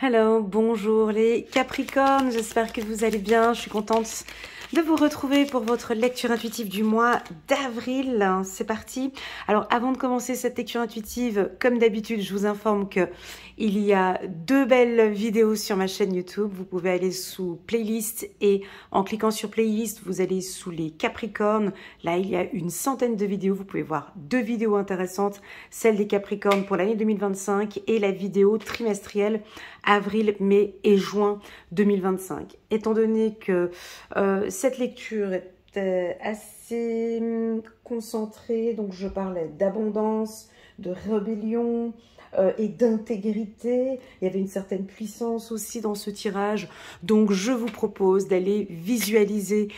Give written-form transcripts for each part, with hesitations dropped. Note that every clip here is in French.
Hello, bonjour les Capricornes, j'espère que vous allez bien. Je suis contente de vous retrouver pour votre lecture intuitive du mois d'avril. C'est parti. Alors avant de commencer cette lecture intuitive, comme d'habitude, je vous informe que il y a deux belles vidéos sur ma chaîne YouTube. Vous pouvez aller sous playlist et en cliquant sur playlist, vous allez sous les Capricornes. Là, il y a une centaine de vidéos. Vous pouvez voir deux vidéos intéressantes, celle des Capricornes pour l'année 2025 et la vidéo trimestrielle avril, mai et juin 2025. Étant donné que cette lecture était assez concentrée, donc je parlais d'abondance, de rébellion et d'intégrité. Il y avait une certaine puissance aussi dans ce tirage. Donc je vous propose d'aller visualiser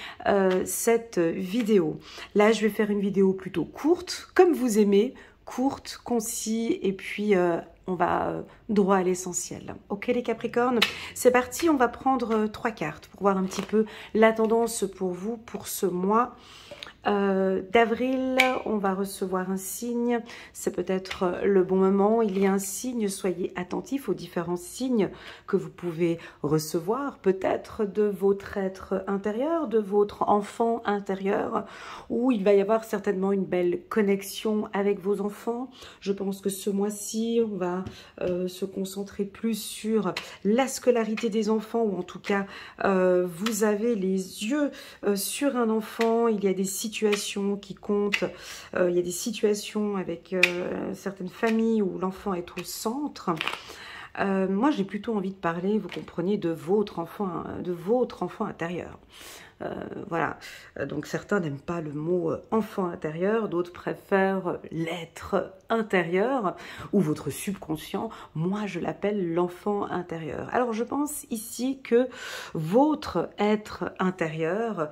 cette vidéo. Là, je vais faire une vidéo plutôt courte, comme vous aimez, courte, concis, et puis on va droit à l'essentiel. Ok les Capricornes, c'est parti, on va prendre trois cartes pour voir un petit peu la tendance pour vous pour ce mois d'avril. On va recevoir un signe, c'est peut-être le bon moment. Il y a un signe, soyez attentifs aux différents signes que vous pouvez recevoir, peut-être de votre être intérieur, de votre enfant intérieur, où il va y avoir certainement une belle connexion avec vos enfants. Je pense que ce mois-ci, on va se concentrer plus sur la scolarité des enfants, ou en tout cas, vous avez les yeux sur un enfant. Il y a des situations qui comptent, il y a des situations avec certaines familles où l'enfant est au centre. Moi, j'ai plutôt envie de parler, vous comprenez, de votre enfant intérieur. Voilà, donc certains n'aiment pas le mot enfant intérieur, d'autres préfèrent l'être intérieur ou votre subconscient. Moi, je l'appelle l'enfant intérieur. Alors, je pense ici que votre être intérieur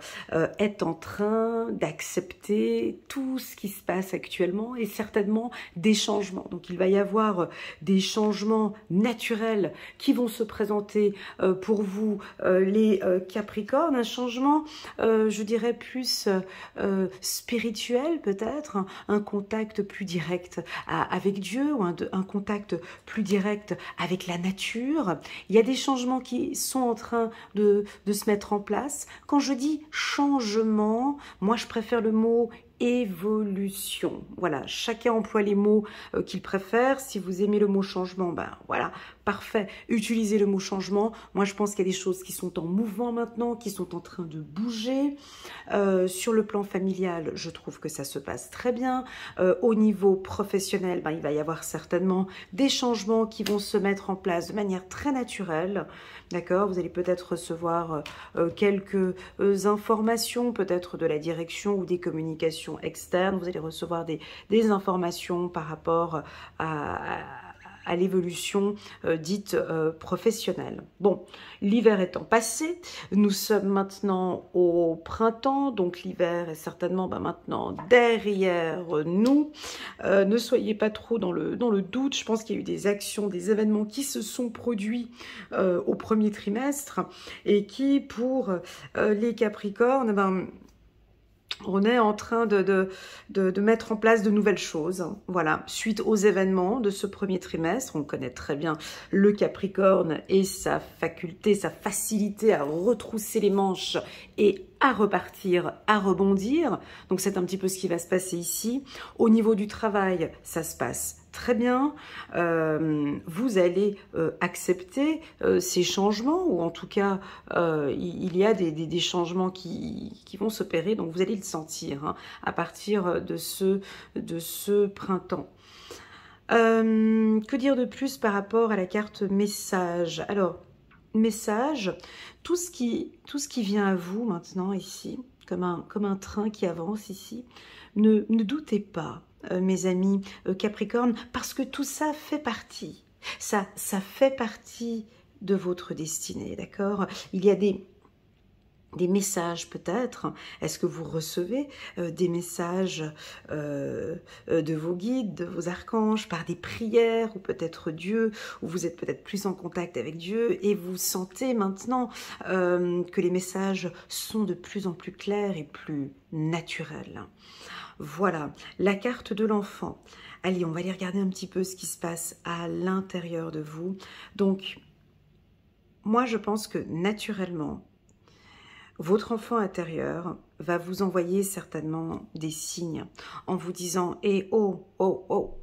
est en train d'accepter tout ce qui se passe actuellement et certainement des changements. Donc, il va y avoir des changements naturels qui vont se présenter pour vous, les Capricornes, un changement je dirais plus spirituel peut-être, un contact plus direct avec Dieu ou un contact plus direct avec la nature. Il y a des changements qui sont en train de se mettre en place. Quand je dis changement, moi je préfère le mot évolution. Voilà, chacun emploie les mots qu'il préfère. Si vous aimez le mot changement, ben voilà, parfait. Utilisez le mot changement. Moi, je pense qu'il y a des choses qui sont en mouvement maintenant, qui sont en train de bouger. Sur le plan familial, je trouve que ça se passe très bien. Au niveau professionnel, ben, il va y avoir certainement des changements qui vont se mettre en place de manière très naturelle. D'accord, vous allez peut-être recevoir quelques informations, peut-être de la direction ou des communications externes. Vous allez recevoir des informations par rapport à l'évolution dite professionnelle. Bon, l'hiver étant passé, nous sommes maintenant au printemps, donc l'hiver est certainement maintenant derrière nous. Ne soyez pas trop dans le doute, je pense qu'il y a eu des actions, des événements qui se sont produits au premier trimestre et qui, pour les Capricornes, on est en train de mettre en place de nouvelles choses. Voilà, suite aux événements de ce premier trimestre, on connaît très bien le Capricorne et sa faculté, sa facilité à retrousser les manches et à repartir, à rebondir. Donc c'est un petit peu ce qui va se passer ici. Au niveau du travail, ça se passe très bien. Vous allez accepter ces changements, ou en tout cas, il y a des changements qui vont s'opérer, donc vous allez le sentir hein, à partir de ce printemps. Que dire de plus par rapport à la carte message? Alors, message, tout ce qui vient à vous maintenant ici, comme un train qui avance ici, ne doutez pas, mes amis Capricorne, parce que tout ça fait partie, ça fait partie de votre destinée, d'accord? Il y a des messages peut-être. Est-ce que vous recevez des messages de vos guides, de vos archanges, par des prières, ou peut-être Dieu, ou vous êtes peut-être plus en contact avec Dieu et vous sentez maintenant que les messages sont de plus en plus clairs et plus naturels. Voilà, la carte de l'enfant. Allez, on va aller regarder un petit peu ce qui se passe à l'intérieur de vous. Donc, moi, je pense que naturellement, votre enfant intérieur va vous envoyer certainement des signes en vous disant « Eh, oh, oh, oh !»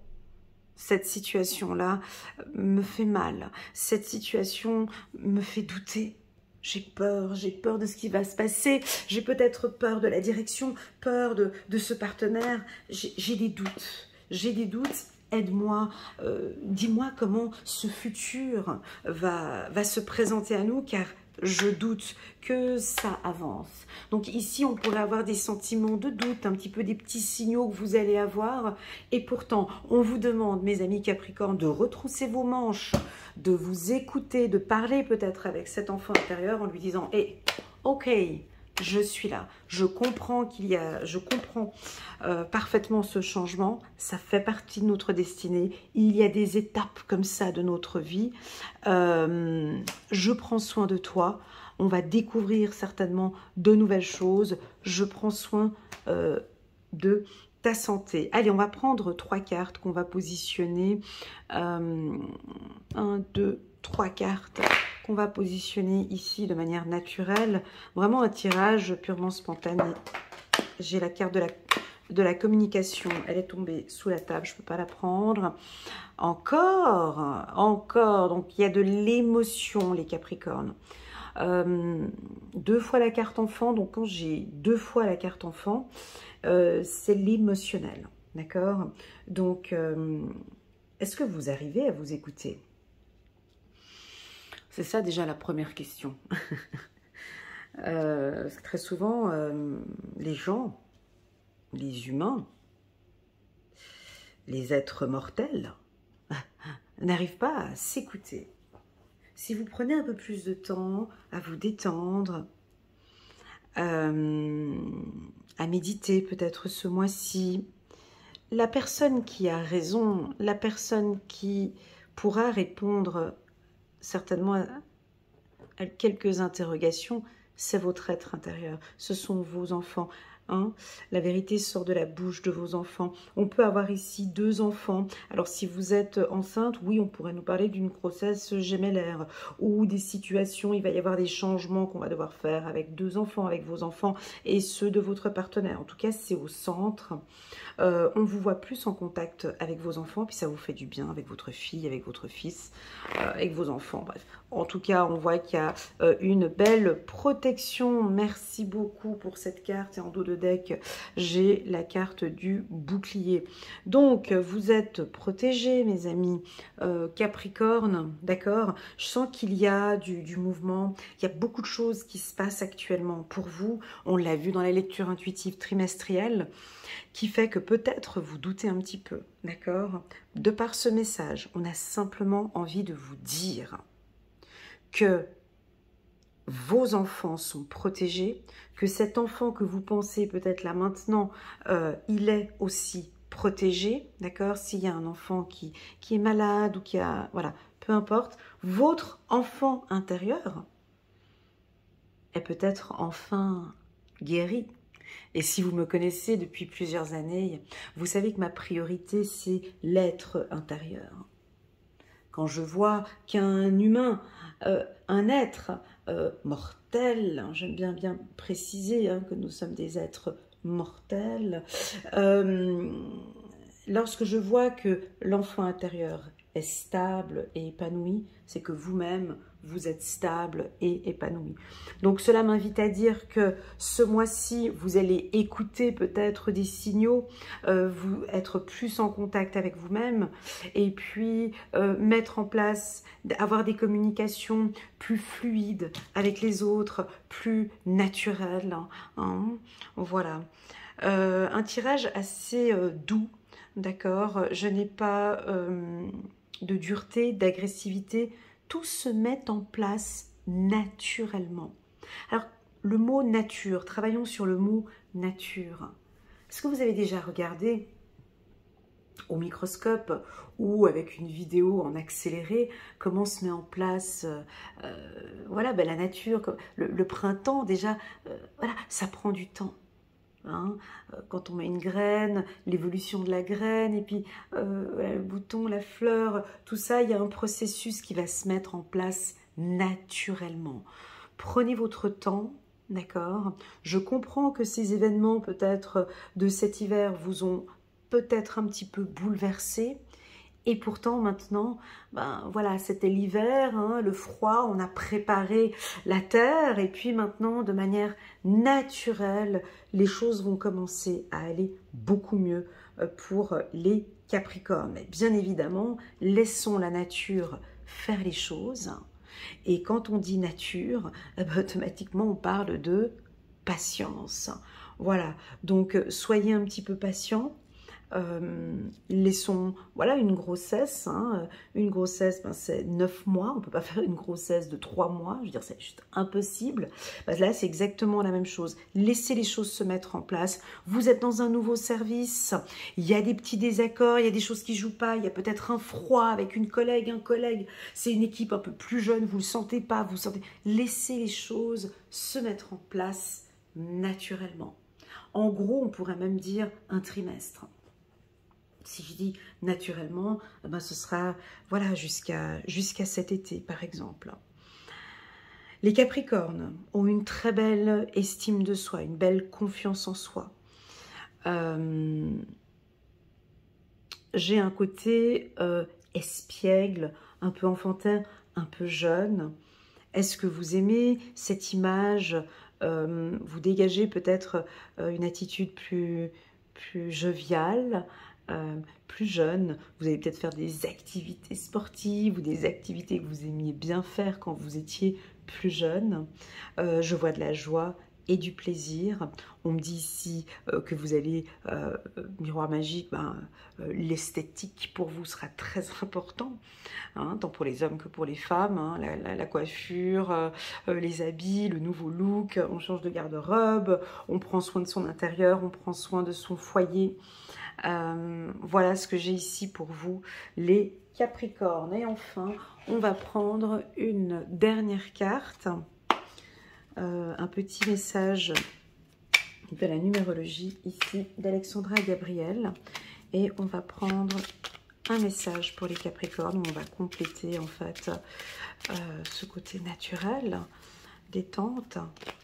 Cette situation-là me fait mal. Cette situation me fait douter. J'ai peur de ce qui va se passer. J'ai peut-être peur de la direction, peur de ce partenaire. J'ai des doutes. J'ai des doutes. Aide-moi, dis-moi comment ce futur va se présenter à nous, car je doute que ça avance. Donc ici, on pourrait avoir des sentiments de doute, un petit peu des petits signaux que vous allez avoir. Et pourtant, on vous demande, mes amis Capricorne, de retrousser vos manches, de vous écouter, de parler peut-être avec cet enfant intérieur en lui disant « Hey, ok, je suis là, je comprends parfaitement ce changement, ça fait partie de notre destinée, il y a des étapes comme ça de notre vie, je prends soin de toi, on va découvrir certainement de nouvelles choses, je prends soin de ta santé. » Allez, on va prendre 3 cartes qu'on va positionner, 1, 2, 3 cartes qu'on va positionner ici de manière naturelle, vraiment un tirage purement spontané. J'ai la carte de la communication, elle est tombée sous la table, je ne peux pas la prendre. Encore, donc il y a de l'émotion les Capricornes. 2 fois la carte enfant, donc quand j'ai 2 fois la carte enfant, c'est l'émotionnel, d'accord? Donc, est-ce que vous arrivez à vous écouter? C'est ça déjà la première question. Très souvent, les gens, les humains, les êtres mortels, n'arrivent pas à s'écouter. Si vous prenez un peu plus de temps à vous détendre, à méditer peut-être ce mois-ci, la personne qui a raison, la personne qui pourra répondre certainement à quelques interrogations, c'est votre être intérieur, ce sont vos enfants. Hein, la vérité sort de la bouche de vos enfants. On peut avoir ici 2 enfants. Alors si vous êtes enceinte, oui, on pourrait nous parler d'une grossesse gémellaire ou des situations, il va y avoir des changements qu'on va devoir faire avec 2 enfants, avec vos enfants et ceux de votre partenaire. En tout cas, c'est au centre. On vous voit plus en contact avec vos enfants, puis ça vous fait du bien avec votre fille, avec votre fils, avec vos enfants. Bref, en tout cas, on voit qu'il y a une belle protection. Merci beaucoup pour cette carte. Et en dos de deck, j'ai la carte du bouclier. Donc, vous êtes protégés, mes amis Capricorne, d'accord? Je sens qu'il y a du mouvement. Il y a beaucoup de choses qui se passent actuellement pour vous. On l'a vu dans la lecture intuitive trimestrielle, qui fait que peut-être vous doutez un petit peu, d'accord? De par ce message, on a simplement envie de vous dire que vos enfants sont protégés, que cet enfant que vous pensez peut-être là maintenant, il est aussi protégé, d'accord? S'il y a un enfant qui est malade ou qui a, voilà, peu importe, votre enfant intérieur est peut-être enfin guéri. Et si vous me connaissez depuis plusieurs années, vous savez que ma priorité, c'est l'être intérieur. Quand je vois qu'un humain, un être mortel, hein, j'aime bien préciser hein, que nous sommes des êtres mortels, lorsque je vois que l'enfant intérieur est stable et épanoui, c'est que vous-même, vous êtes stable et épanoui. Donc cela m'invite à dire que ce mois-ci, vous allez écouter peut-être des signaux, vous être plus en contact avec vous-même et puis mettre en place, avoir des communications plus fluides avec les autres, plus naturelles. Hein, voilà. Un tirage assez doux, d'accord? Je n'ai pas de dureté, d'agressivité. Tout se met en place naturellement. Alors, le mot nature, travaillons sur le mot nature. Est-ce que vous avez déjà regardé au microscope ou avec une vidéo en accéléré comment se met en place voilà, ben, la nature, le printemps déjà, voilà, ça prend du temps. Hein, quand on met une graine, l'évolution de la graine, et puis voilà, le bouton, la fleur, tout ça, il y a un processus qui va se mettre en place naturellement. Prenez votre temps, d'accord? Je comprends que ces événements, peut-être de cet hiver, vous ont peut-être un petit peu bouleversé. Et pourtant, maintenant, ben voilà, c'était l'hiver, hein, le froid, on a préparé la terre, et puis maintenant, de manière naturelle, les choses vont commencer à aller beaucoup mieux pour les Capricornes. Mais bien évidemment, laissons la nature faire les choses. Et quand on dit nature, automatiquement, on parle de patience. Voilà, donc soyez un petit peu patient. Laissons, voilà, une grossesse, hein. Une grossesse, ben, c'est 9 mois, on ne peut pas faire une grossesse de 3 mois, je veux dire, c'est juste impossible. Ben, là, c'est exactement la même chose. Laissez les choses se mettre en place. Vous êtes dans un nouveau service, il y a des petits désaccords, il y a des choses qui ne jouent pas, il y a peut-être un froid avec une collègue, un collègue, c'est une équipe un peu plus jeune, vous ne le sentez pas, vous sentez... Laissez les choses se mettre en place naturellement. En gros, on pourrait même dire un trimestre. Si je dis naturellement, ben ce sera voilà, jusqu'à cet été, par exemple. Les Capricornes ont une très belle estime de soi, une belle confiance en soi. J'ai un côté espiègle, un peu enfantin, un peu jeune. Est-ce que vous aimez cette image? Vous dégagez peut-être une attitude plus joviale, plus jeune. Vous allez peut-être faire des activités sportives ou des activités que vous aimiez bien faire quand vous étiez plus jeune. Je vois de la joie et du plaisir. On me dit ici que vous allez, miroir magique, ben, l'esthétique pour vous sera très important, hein, tant pour les hommes que pour les femmes, hein, la coiffure, les habits, le nouveau look, on change de garde-robe, on prend soin de son intérieur, on prend soin de son foyer. Voilà ce que j'ai ici pour vous, les Capricornes. Et enfin, on va prendre une dernière carte, un petit message de la numérologie ici d'Alexandra Gabriel. Et on va prendre un message pour les Capricornes où on va compléter en fait ce côté naturel, détente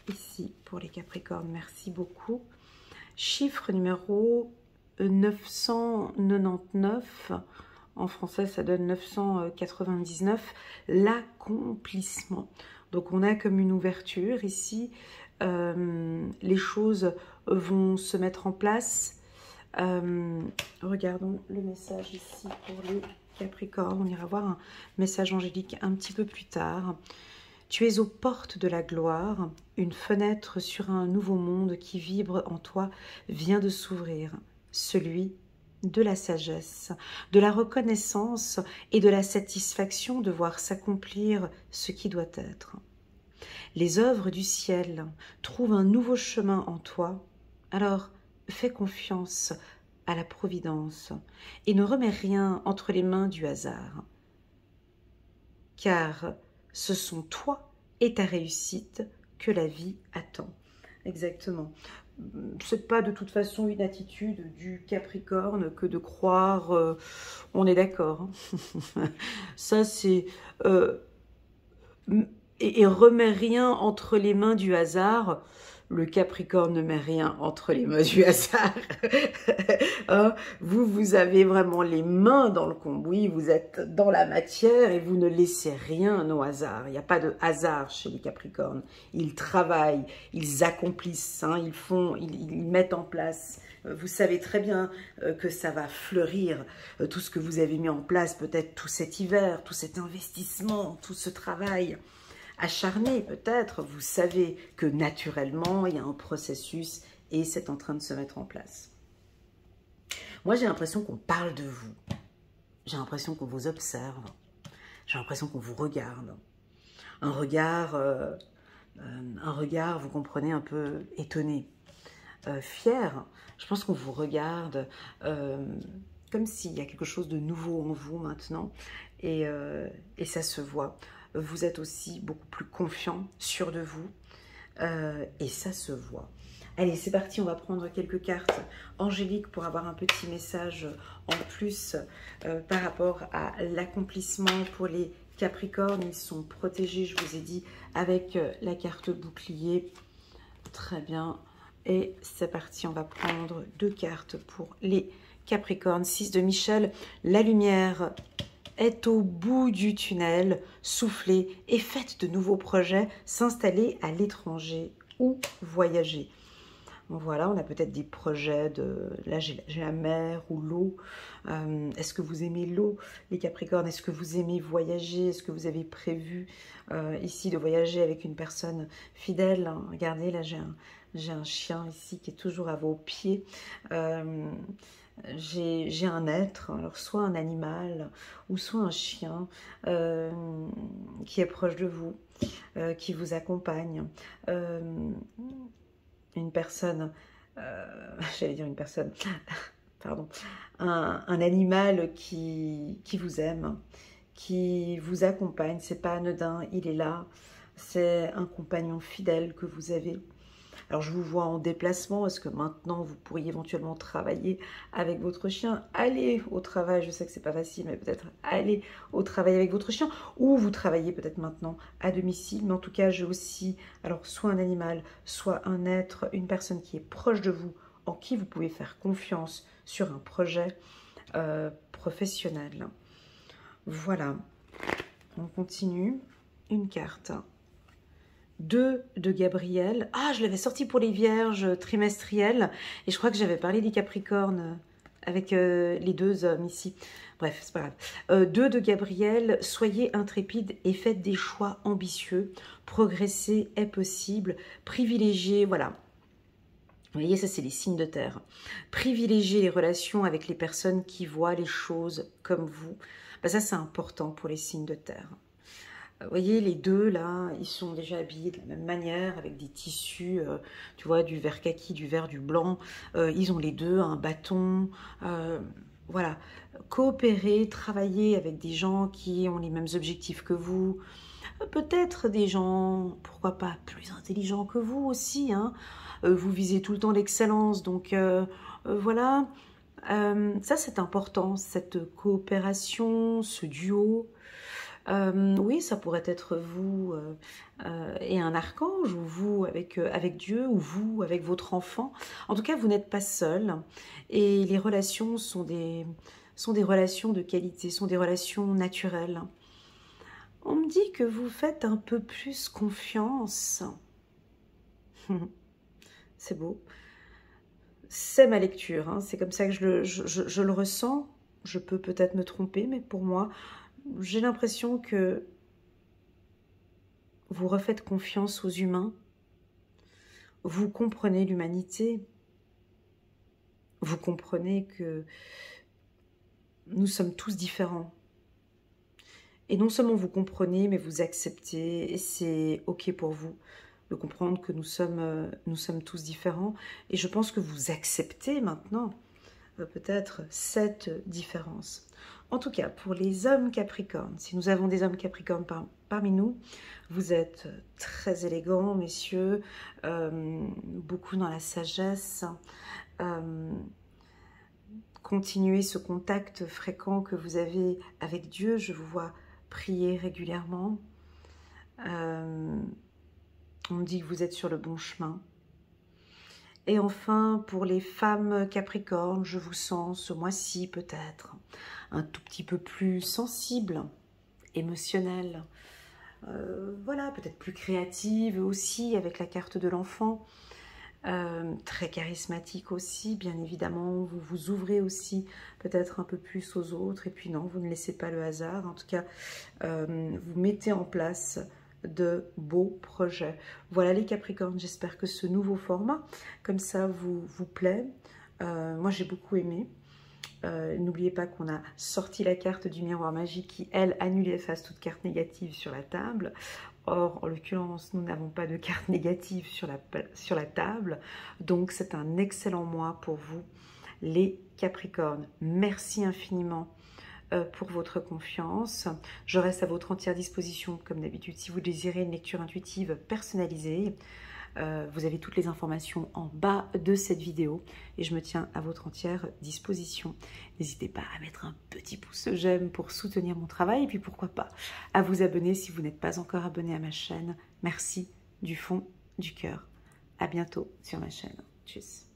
ici pour les Capricornes. Merci beaucoup. Chiffre numéro 999, en français ça donne 999, l'accomplissement. Donc on a comme une ouverture ici, les choses vont se mettre en place. Regardons le message ici pour les Capricornes. On ira voir un message angélique un petit peu plus tard. Tu es aux portes de la gloire, une fenêtre sur un nouveau monde qui vibre en toi vient de s'ouvrir, celui de la sagesse, de la reconnaissance et de la satisfaction de voir s'accomplir ce qui doit être. Les œuvres du ciel trouvent un nouveau chemin en toi, alors fais confiance à la providence et ne remets rien entre les mains du hasard. Car ce sont toi et ta réussite que la vie attend. Exactement. C'est pas de toute façon une attitude du Capricorne que de croire, on est d'accord. Hein. Ça c'est... et remet rien entre les mains du hasard. Le Capricorne ne met rien entre les mains du hasard. Hein, vous avez vraiment les mains dans le cambouis, vous êtes dans la matière et vous ne laissez rien au hasard. Il n'y a pas de hasard chez les Capricornes. Ils travaillent, ils accomplissent, hein, ils mettent en place. Vous savez très bien que ça va fleurir, tout ce que vous avez mis en place, peut-être tout cet hiver, tout cet investissement, tout ce travail acharné peut-être, vous savez que naturellement, il y a un processus et c'est en train de se mettre en place. Moi, j'ai l'impression qu'on parle de vous. J'ai l'impression qu'on vous observe. J'ai l'impression qu'on vous regarde. Un regard, vous comprenez, un peu étonné, fier. Je pense qu'on vous regarde comme s'il y a quelque chose de nouveau en vous maintenant et ça se voit. Vous êtes aussi beaucoup plus confiant, sûr de vous. et ça se voit. Allez, c'est parti, on va prendre quelques cartes angéliques pour avoir un petit message en plus par rapport à l'accomplissement pour les Capricornes. Ils sont protégés, je vous ai dit, avec la carte bouclier. Très bien. Et c'est parti, on va prendre 2 cartes pour les Capricornes. 6 de Michel, la lumière est au bout du tunnel, soufflez et faites de nouveaux projets, s'installer à l'étranger ou voyager. Voilà, on a peut-être des projets de... Là, j'ai la mer ou l'eau. Est-ce que vous aimez l'eau, les Capricornes? Est-ce que vous aimez voyager? Est-ce que vous avez prévu ici de voyager avec une personne fidèle? Regardez, là, j'ai un chien ici qui est toujours à vos pieds. J'ai un être, alors soit un animal ou soit un chien qui est proche de vous, qui vous accompagne. Une personne, j'allais dire une personne, pardon, un animal qui vous aime, qui vous accompagne, c'est pas anodin, il est là, c'est un compagnon fidèle que vous avez. Alors je vous vois en déplacement, est-ce que maintenant vous pourriez éventuellement travailler avec votre chien? Allez au travail, je sais que c'est pas facile, mais peut-être aller au travail avec votre chien, ou vous travaillez peut-être maintenant à domicile, mais en tout cas j'ai aussi, alors soit un animal, soit un être, une personne qui est proche de vous, en qui vous pouvez faire confiance sur un projet professionnel. Voilà, on continue, une carte. 2 de Gabriel. Ah, je l'avais sorti pour les Vierges trimestrielles. Et je crois que j'avais parlé des Capricornes avec les 2 hommes ici. Bref, c'est pas grave. 2 de Gabriel. Soyez intrépides et faites des choix ambitieux. Progresser est possible. Privilégiez, voilà. Vous voyez, ça c'est les signes de terre. Privilégiez les relations avec les personnes qui voient les choses comme vous. Ben, ça c'est important pour les signes de terre. Vous voyez, les 2, là, ils sont déjà habillés de la même manière, avec des tissus, tu vois, du vert kaki, du vert, du blanc. Ils ont les 2 un bâton. Voilà. Coopérer, travailler avec des gens qui ont les mêmes objectifs que vous. Peut-être des gens, pourquoi pas, plus intelligents que vous aussi. Hein. Vous visez tout le temps l'excellence, donc voilà. Ça, c'est important, cette coopération, ce duo. Oui, ça pourrait être vous et un archange, ou vous avec Dieu, ou vous avec votre enfant. En tout cas, vous n'êtes pas seul. Et les relations sont des relations de qualité, sont des relations naturelles. On me dit que vous faites un peu plus confiance. C'est beau. C'est ma lecture, hein. C'est comme ça que je le ressens. Je peux peut-être me tromper, mais pour moi, j'ai l'impression que vous refaites confiance aux humains, vous comprenez l'humanité, vous comprenez que nous sommes tous différents. Et non seulement vous comprenez, mais vous acceptez, et c'est ok pour vous de comprendre que nous sommes tous différents. Et je pense que vous acceptez maintenant peut-être cette différence. En tout cas, pour les hommes Capricornes, si nous avons des hommes Capricornes parmi nous, vous êtes très élégants, messieurs, beaucoup dans la sagesse. Continuez ce contact fréquent que vous avez avec Dieu. Je vous vois prier régulièrement. On me dit que vous êtes sur le bon chemin. Et enfin, pour les femmes Capricornes, je vous sens ce mois-ci peut-être un tout petit peu plus sensible, émotionnelle. Voilà, peut-être plus créative aussi avec la carte de l'enfant. Très charismatique aussi, bien évidemment. Vous vous ouvrez aussi peut-être un peu plus aux autres. Et puis non, vous ne laissez pas le hasard. En tout cas, vous mettez en place de beaux projets. Voilà les Capricornes, j'espère que ce nouveau format, comme ça, vous plaît. Moi, j'ai beaucoup aimé. N'oubliez pas qu'on a sorti la carte du miroir magique qui, elle, annule et efface toute carte négative sur la table. Or, en l'occurrence, nous n'avons pas de carte négative sur la table. Donc, c'est un excellent mois pour vous, les Capricornes. Merci infiniment pour votre confiance. Je reste à votre entière disposition, comme d'habitude, si vous désirez une lecture intuitive personnalisée. Vous avez toutes les informations en bas de cette vidéo et je me tiens à votre entière disposition. N'hésitez pas à mettre un petit pouce j'aime pour soutenir mon travail et puis pourquoi pas à vous abonner si vous n'êtes pas encore abonné à ma chaîne. Merci du fond du cœur. À bientôt sur ma chaîne. Tchuss.